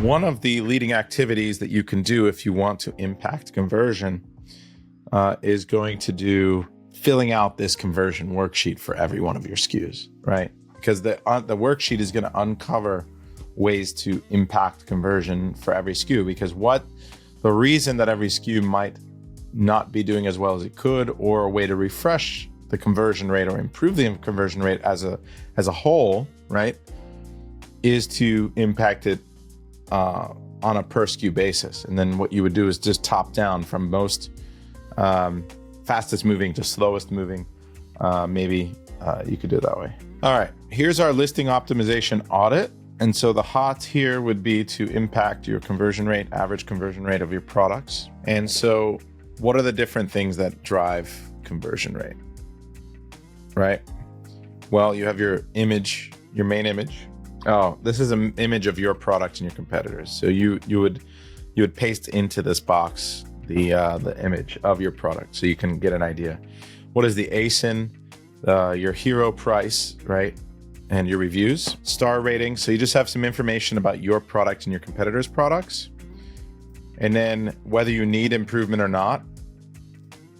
One of the leading activities that you can do if you want to impact conversion is going to do filling out this conversion worksheet for every one of your SKUs, right? Because the worksheet is going to uncover ways to impact conversion for every SKU, because the reason that every SKU might not be doing as well as it could, or a way to refresh the conversion rate or improve the conversion rate as a whole, right, is to impact it on a per SKU basis. And then what you would do is just top down from most fastest moving to slowest moving. Maybe you could do it that way. All right, here's our listing optimization audit. And so the hot here would be to impact your conversion rate, average conversion rate of your products. And so what are the different things that drive conversion rate, right? Well, you have your image, your main image. Oh, this is an image of your product and your competitors. So you would paste into this box the image of your product so you can get an idea. What is the ASIN, your hero price, right? And your reviews, star rating. So you just have some information about your product and your competitors' products. And then whether you need improvement or not,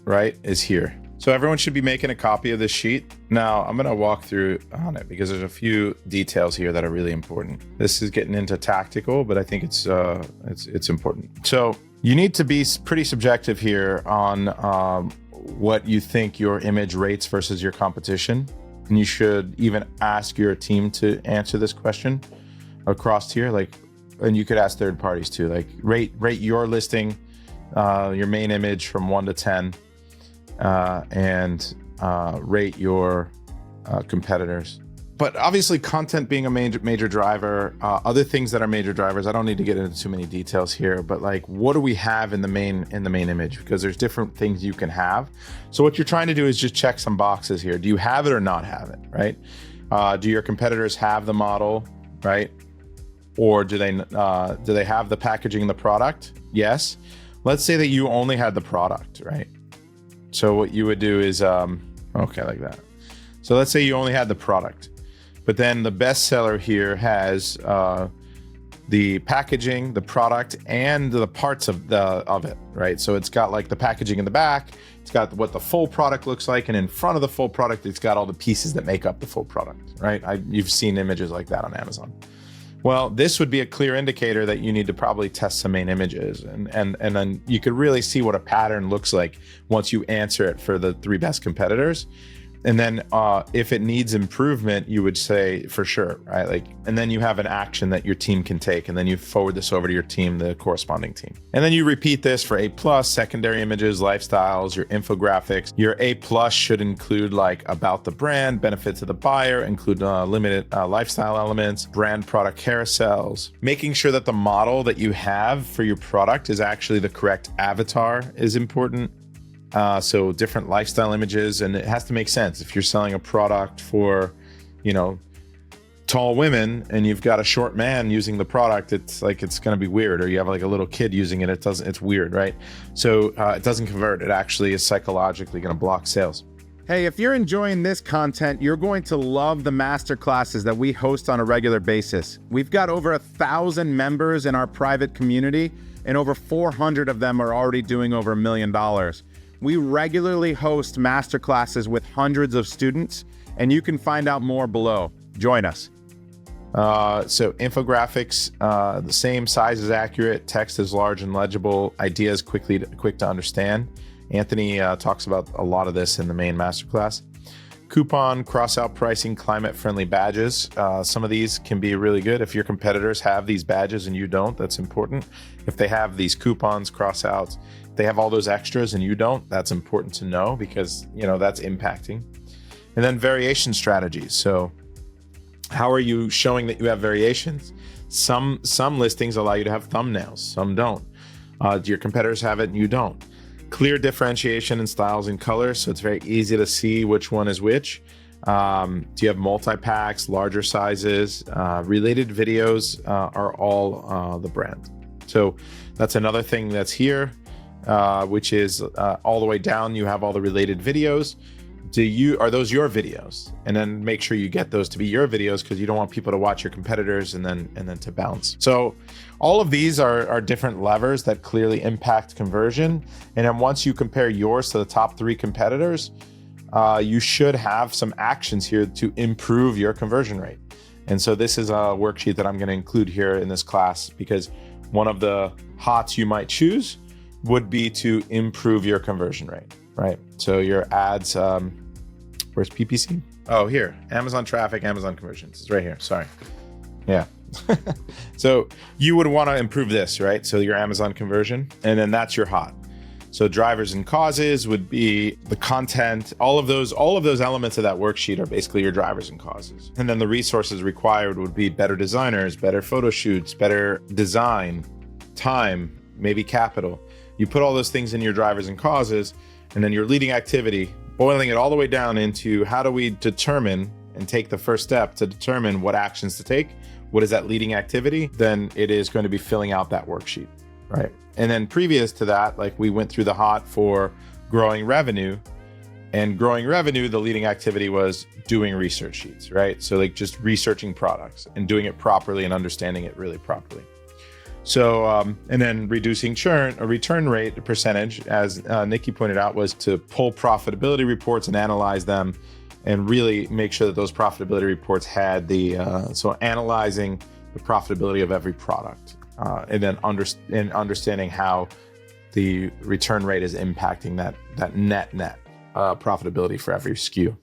right, is here. So everyone should be making a copy of this sheet. Now I'm gonna walk through on it because there's a few details here that are really important. This is getting into tactical, but I think it's important. So you need to be pretty subjective here on what you think your image rates versus your competition. And you should even ask your team to answer this question across here. And you could ask third parties too, like rate your listing, your main image from 1 to 10, and rate your competitors. But obviously content being a major driver, other things that are major drivers, I don't need to get into too many details here, but like, what do we have in the main image? Because there's different things you can have. So what you're trying to do is just check some boxes here. Do you have it or not have it, right? Do your competitors have the model, right? Or do they have the packaging and the product? Yes. Let's say that you only had the product, right? So what you would do is, okay, like that. So let's say you only had the product. But then the bestseller here has the packaging, the product, and the parts of it, right? So it's got like the packaging in the back, it's got what the full product looks like, and in front of the full product, it's got all the pieces that make up the full product, right? You've seen images like that on Amazon. Well, this would be a clear indicator that you need to probably test some main images, and then you could really see what a pattern looks like once you answer it for the 3 best competitors. And then if it needs improvement, you would say for sure, right? And then you have an action that your team can take, and then you forward this over to your team, the corresponding team. And then you repeat this for A+, secondary images, lifestyles, your infographics. Your A+ should include like about the brand, benefit to the buyer, include limited lifestyle elements, brand product carousels. Making sure that the model that you have for your product is actually the correct avatar is important. So different lifestyle images, and it has to make sense. If you're selling a product for, tall women and you've got a short man using the product, it's going to be weird. Or you have like a little kid using it, it's weird, right? So it doesn't convert. It actually is psychologically going to block sales. Hey, if you're enjoying this content, you're going to love the masterclasses that we host on a regular basis. We've got over 1,000 members in our private community, and over 400 of them are already doing over $1 million. We regularly host masterclasses with hundreds of students, and you can find out more below. Join us. So infographics, the same size is accurate, text is large and legible, ideas quick to understand. Anthony talks about a lot of this in the main masterclass. Coupon, cross-out pricing, climate-friendly badges. Some of these can be really good. If your competitors have these badges and you don't, that's important. If they have these coupons, cross-outs, they have all those extras and you don't, that's important to know because, that's impacting. And then variation strategies. So how are you showing that you have variations? Some listings allow you to have thumbnails, some don't. Do your competitors have it and you don't? Clear differentiation in styles and colors, so it's very easy to see which one is which. Do you have multi-packs, larger sizes? Related videos are all the brand. So that's another thing that's here, which is all the way down, you have all the related videos. are those your videos? And then make sure you get those to be your videos, because you don't want people to watch your competitors and then to bounce. So all of these are different levers that clearly impact conversion. And then once you compare yours to the top 3 competitors, you should have some actions here to improve your conversion rate. And so this is a worksheet that I'm going to include here in this class, because one of the hots you might choose would be to improve your conversion rate, right? So your ads, where's PPC? Oh, here, Amazon traffic, Amazon conversions. It's right here, sorry. Yeah. So you would want to improve this, right? So your Amazon conversion, and then that's your hot. So drivers and causes would be the content. All of those elements of that worksheet are basically your drivers and causes. And then the resources required would be better designers, better photo shoots, better design, time, maybe capital. You put all those things in your drivers and causes, and then your leading activity, boiling it all the way down into how do we determine and take the first step to determine what actions to take. What is that leading activity? Then it is going to be filling out that worksheet, right? And then previous to that, like we went through the hot for growing revenue, and growing revenue, the leading activity was doing research sheets, right? So like just researching products and doing it properly and understanding it really properly. So, and then reducing churn or return rate percentage, as Nikki pointed out, was to pull profitability reports and analyze them and really make sure that those profitability reports had so analyzing the profitability of every product. And then understanding how the return rate is impacting that net profitability for every SKU.